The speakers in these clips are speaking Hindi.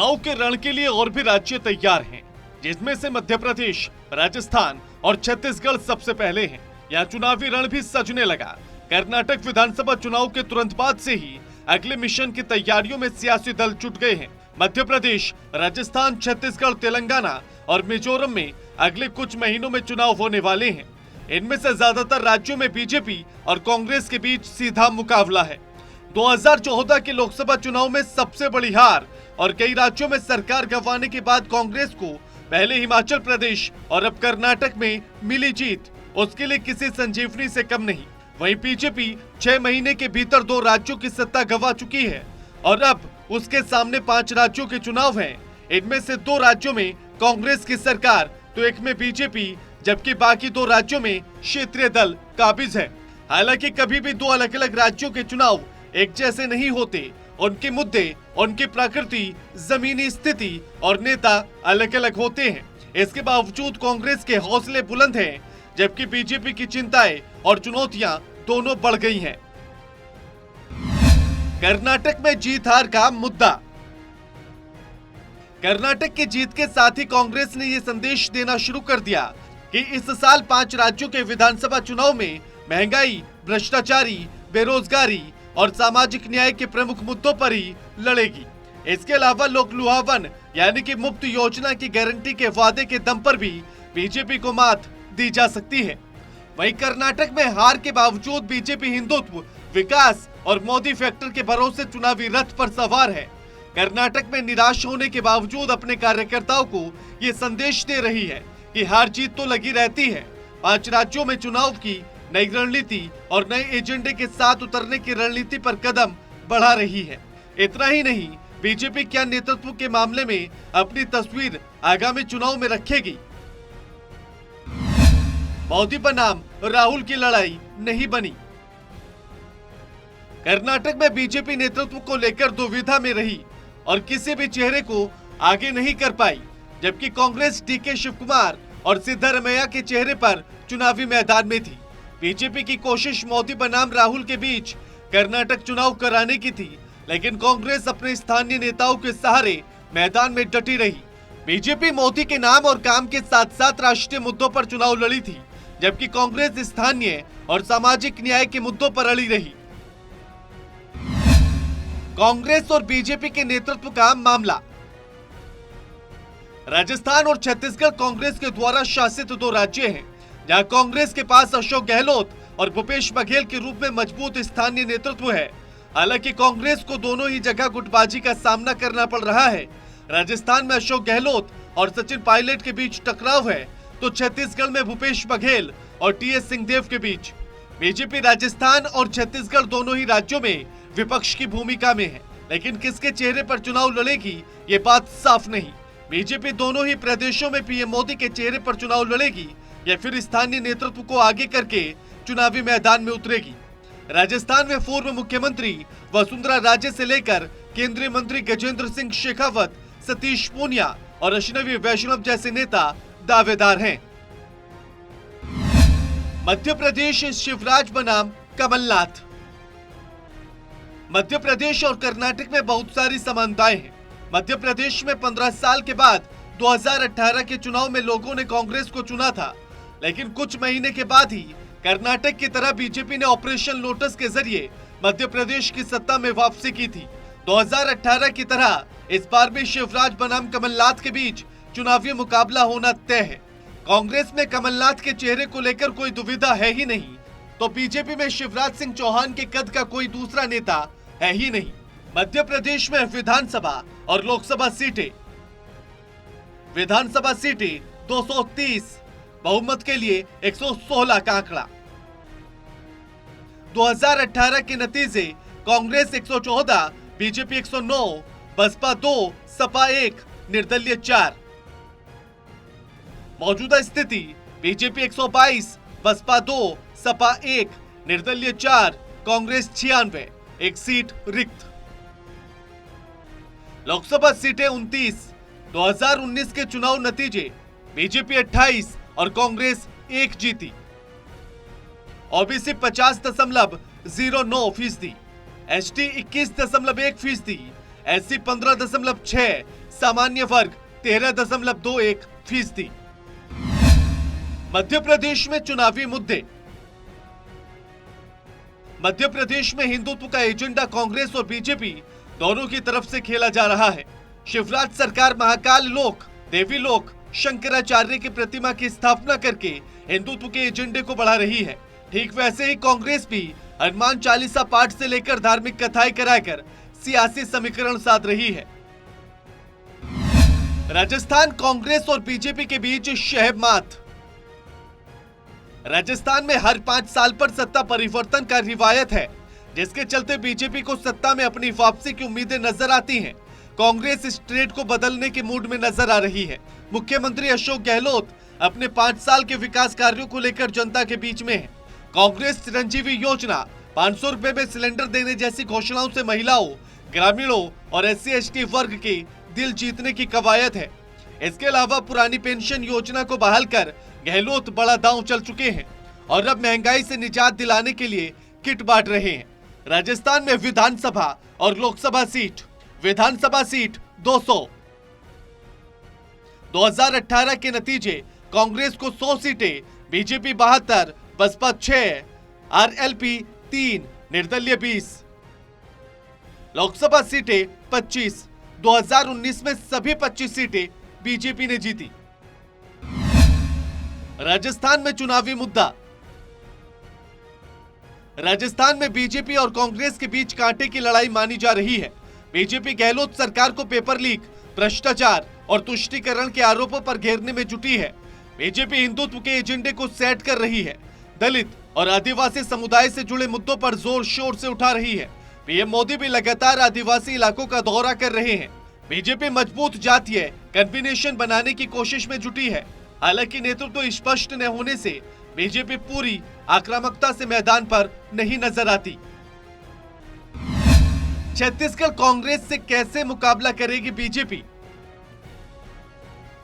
चुनाव के रण के लिए और भी राज्य तैयार हैं, जिसमें से मध्य प्रदेश, राजस्थान और छत्तीसगढ़ सबसे पहले हैं। यहाँ चुनावी रण भी सजने लगा। कर्नाटक विधानसभा चुनाव के तुरंत बाद से ही अगले मिशन की तैयारियों में सियासी दल जुट गए हैं। मध्य प्रदेश, राजस्थान, छत्तीसगढ़, तेलंगाना और मिजोरम में अगले कुछ महीनों में चुनाव होने वाले हैं। इनमें से ज्यादातर राज्यों में बीजेपी और कांग्रेस के बीच सीधा मुकाबला है। 2014 के लोकसभा चुनाव में सबसे बड़ी हार और कई राज्यों में सरकार गंवाने के बाद कांग्रेस को पहले हिमाचल प्रदेश और अब कर्नाटक में मिली जीत उसके लिए किसी संजीवनी से कम नहीं। वहीं बीजेपी 6 महीने के भीतर 2 राज्यों की सत्ता गंवा चुकी है और अब उसके सामने 5 राज्यों के चुनाव हैं। इनमें से 2 राज्यों में कांग्रेस की सरकार तो एक में बीजेपी, जबकि बाकी 2 राज्यों में क्षेत्रीय दल काबिज है। हालांकि कभी भी 2 अलग अलग राज्यों के चुनाव एक जैसे नहीं होते। उनके मुद्दे, उनकी प्रकृति, जमीनी स्थिति और नेता अलग अलग होते हैं। इसके बावजूद कांग्रेस के हौसले बुलंद हैं, जबकि बीजेपी की चिंताएं और चुनौतियां दोनों बढ़ गई हैं। कर्नाटक में जीत हार का मुद्दा। कर्नाटक की जीत के साथ ही कांग्रेस ने यह संदेश देना शुरू कर दिया कि इस साल 5 राज्यों के विधानसभा चुनाव में महंगाई, भ्रष्टाचारी, बेरोजगारी और सामाजिक न्याय के प्रमुख मुद्दों पर ही लड़ेगी। इसके अलावा लोक लुभावन यानी कि मुफ्त योजना की गारंटी के वादे के दम पर भी बीजेपी को मात दी जा सकती है। वहीं कर्नाटक में हार के बावजूद बीजेपी हिंदुत्व, विकास और मोदी फैक्टर के भरोसे चुनावी रथ पर सवार है। कर्नाटक में निराश होने के बावजूद अपने कार्यकर्ताओं को ये संदेश दे रही है कि हार जीत तो लगी रहती है। 5 राज्यों में चुनाव की नई रणनीति और नए एजेंडे के साथ उतरने की रणनीति पर कदम बढ़ा रही है। इतना ही नहीं, बीजेपी क्या नेतृत्व के मामले में अपनी तस्वीर आगामी चुनाव में रखेगी। मोदी बनाम राहुल की लड़ाई नहीं बनी। कर्नाटक में बीजेपी नेतृत्व को लेकर दुविधा में रही और किसी भी चेहरे को आगे नहीं कर पाई, जबकि कांग्रेस डीके शिवकुमार और सिद्धरमैया के चेहरे पर चुनावी मैदान में थी। बीजेपी की कोशिश मोदी बनाम राहुल के बीच कर्नाटक चुनाव कराने की थी, लेकिन कांग्रेस अपने स्थानीय नेताओं के सहारे मैदान में डटी रही। बीजेपी मोदी के नाम और काम के साथ साथ राष्ट्रीय मुद्दों पर चुनाव लड़ी थी, जबकि कांग्रेस स्थानीय और सामाजिक न्याय के मुद्दों पर अड़ी रही। कांग्रेस और बीजेपी के नेतृत्व का मामला। राजस्थान और छत्तीसगढ़ कांग्रेस के द्वारा शासित 2 राज्य हैं, जहां कांग्रेस के पास अशोक गहलोत और भूपेश बघेल के रूप में मजबूत स्थानीय नेतृत्व है। हालांकि कांग्रेस को दोनों ही जगह गुटबाजी का सामना करना पड़ रहा है। राजस्थान में अशोक गहलोत और सचिन पायलट के बीच टकराव है, तो छत्तीसगढ़ में भूपेश बघेल और टीएस सिंहदेव के बीच। बीजेपी राजस्थान और छत्तीसगढ़ दोनों ही राज्यों में विपक्ष की भूमिका में है, लेकिन किसके चेहरे पर चुनाव लड़ेगी ये बात साफ नहीं। बीजेपी दोनों ही प्रदेशों में पीएम मोदी के चेहरे पर चुनाव लड़ेगी या फिर स्थानीय नेतृत्व को आगे करके चुनावी मैदान में उतरेगी। राजस्थान में पूर्व मुख्यमंत्री वसुंधरा राजे से लेकर केंद्रीय मंत्री गजेंद्र सिंह शेखावत, सतीश पूनिया और अश्विनी वैष्णव जैसे नेता दावेदार हैं। मध्य प्रदेश शिवराज बनाम कमलनाथ। मध्य प्रदेश और कर्नाटक में बहुत सारी समानताएं हैं। मध्य प्रदेश में 15 साल के बाद 2018 के चुनाव में लोगों ने कांग्रेस को चुना था, लेकिन कुछ महीने के बाद ही कर्नाटक की तरह बीजेपी ने ऑपरेशन लोटस के जरिए मध्य प्रदेश की सत्ता में वापसी की थी। 2018 की तरह इस बार भी शिवराज बनाम कमलनाथ के बीच चुनावी मुकाबला होना तय है। कांग्रेस में कमलनाथ के चेहरे को लेकर कोई दुविधा है ही नहीं, तो बीजेपी में शिवराज सिंह चौहान के कद का कोई दूसरा नेता है ही नहीं। मध्य प्रदेश में विधानसभा और लोकसभा सीटें। विधानसभा सीटें 230, बहुमत के लिए 116 का आंकड़ा। 2018 के नतीजे कांग्रेस 114, बीजेपी 109, बसपा 2, सपा 1, निर्दलीय 4। मौजूदा स्थिति बीजेपी 122, बसपा 2, सपा 1, निर्दलीय 4, कांग्रेस 96, एक सीट रिक्त। लोकसभा सीटें 29। 2019 के चुनाव नतीजे बीजेपी 28 और कांग्रेस 1 जीती। ओबीसी 50.09%, एसटी 21.1%, SC 15.6, सामान्य वर्ग 13.21%। मध्य प्रदेश में चुनावी मुद्दे। मध्य प्रदेश में हिंदुत्व का एजेंडा कांग्रेस और बीजेपी दोनों की तरफ से खेला जा रहा है। शिवराज सरकार महाकाल लोक, देवी लोक, शंकराचार्य की प्रतिमा की स्थापना करके हिंदुत्व के एजेंडे को बढ़ा रही है। ठीक वैसे ही कांग्रेस भी हनुमान चालीसा पाठ से लेकर धार्मिक कथाएं कराकर सियासी समीकरण साध रही है। राजस्थान कांग्रेस और बीजेपी के बीच शहमात। राजस्थान में हर 5 साल पर सत्ता परिवर्तन का रिवायत है, जिसके चलते बीजेपी को सत्ता में अपनी वापसी की उम्मीदें नजर आती हैं। कांग्रेस स्टेट को बदलने के मूड में नजर आ रही है। मुख्यमंत्री अशोक गहलोत अपने 5 साल के विकास कार्यों को लेकर जनता के बीच में है। कांग्रेस चिरंजीवी योजना, 500 रुपए में सिलेंडर देने जैसी घोषणाओं से महिलाओं, ग्रामीणों और SC ST वर्ग के दिल जीतने की कवायद है। इसके अलावा पुरानी पेंशन योजना को बहाल कर गहलोत बड़ा दांव चल चुके हैं और अब महंगाई से निजात दिलाने के लिए किट बांट रहे हैं। राजस्थान में विधानसभा और लोकसभा सीट। विधानसभा सीट 200। 2018 के नतीजे, कांग्रेस को 100 सीटें, बीजेपी 72, बसपा 6, RLP 3, निर्दलीय 20। लोकसभा सीटें 25। 2019 में सभी 25 सीटें बीजेपी ने जीती। राजस्थान में चुनावी मुद्दा। राजस्थान में बीजेपी और कांग्रेस के बीच कांटे की लड़ाई मानी जा रही है। बीजेपी गहलोत सरकार को पेपर लीक, भ्रष्टाचार और तुष्टीकरण के आरोपों पर घेरने में जुटी है। बीजेपी हिंदुत्व के एजेंडे को सेट कर रही है। दलित और आदिवासी समुदाय से जुड़े मुद्दों पर जोर शोर से उठा रही है। पीएम मोदी भी लगातार आदिवासी इलाकों का दौरा कर रहे हैं। बीजेपी मजबूत जातीय कॉम्बिनेशन बनाने की कोशिश में जुटी है। हालांकि नेतृत्व स्पष्ट न होने से बीजेपी पूरी आक्रामकता से मैदान पर नहीं नजर आती। छत्तीसगढ़ कांग्रेस से कैसे मुकाबला करेगी बीजेपी?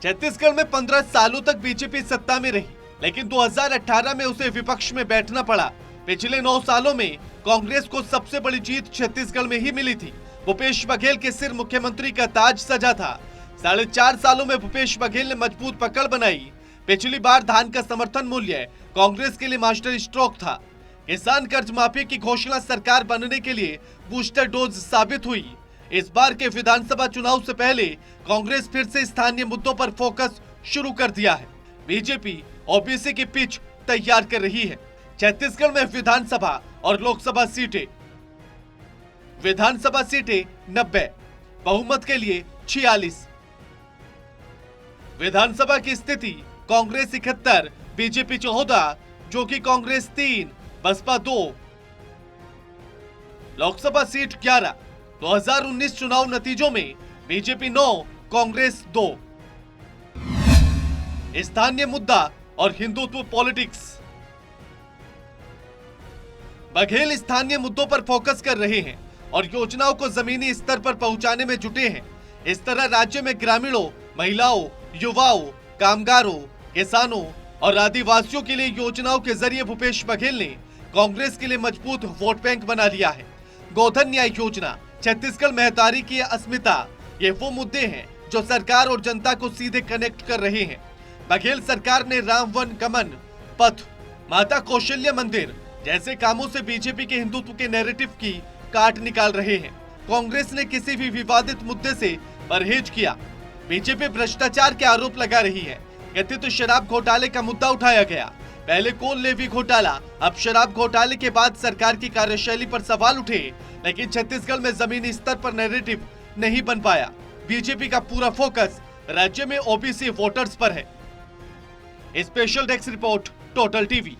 छत्तीसगढ़ में 15 सालों तक बीजेपी सत्ता में रही, लेकिन 2018 में उसे विपक्ष में बैठना पड़ा। पिछले 9 सालों में कांग्रेस को सबसे बड़ी जीत छत्तीसगढ़ में ही मिली थी। भूपेश बघेल के सिर मुख्यमंत्री का ताज सजा था। 4.5 सालों में भूपेश बघेल ने मजबूत पकड़ बनाई। पिछली बार धान का समर्थन मूल्य कांग्रेस के लिए मास्टर स्ट्रोक था। किसान कर्ज माफी की घोषणा सरकार बनने के लिए बूस्टर डोज साबित हुई। इस बार के विधानसभा चुनाव से पहले कांग्रेस फिर से स्थानीय मुद्दों पर फोकस शुरू कर दिया है। बीजेपी ओबीसी की पिच तैयार कर रही है। छत्तीसगढ़ में विधानसभा और लोकसभा सीटें। विधानसभा सीटें 90, बहुमत के लिए 46। विधानसभा की स्थिति, कांग्रेस 71, बीजेपी 14, जो कि कांग्रेस 3, बसपा 2। लोकसभा सीट 11। 2019 चुनाव नतीजों में बीजेपी 9, कांग्रेस 2। स्थानीय मुद्दा और हिंदुत्व पॉलिटिक्स। बघेल स्थानीय मुद्दों पर फोकस कर रहे हैं और योजनाओं को जमीनी स्तर पर पहुंचाने में जुटे हैं। इस तरह राज्य में ग्रामीणों, महिलाओं, युवाओं, कामगारों, किसानों और आदिवासियों के लिए योजनाओं के जरिए भूपेश बघेल ने कांग्रेस के लिए मजबूत वोट बैंक बना लिया है। गोधन न्याय योजना, छत्तीसगढ़ महतारी की अस्मिता, ये वो मुद्दे हैं जो सरकार और जनता को सीधे कनेक्ट कर रहे हैं। बघेल सरकार ने राम वन गमन पथ, माता कौशल्या मंदिर जैसे कामों से बीजेपी के हिंदुत्व के नैरेटिव की काट निकाल रहे हैं। कांग्रेस ने किसी भी विवादित मुद्दे से परहेज किया। बीजेपी भ्रष्टाचार के आरोप लगा रही है। कथित शराब घोटाले का मुद्दा उठाया गया। पहले कोल लेवी घोटाला, अब शराब घोटाले के बाद सरकार की कार्यशैली पर सवाल उठे, लेकिन छत्तीसगढ़ में जमीनी स्तर पर नैरेटिव नहीं बन पाया। बीजेपी का पूरा फोकस राज्य में ओबीसी वोटर्स पर है। Special desk report, total TV.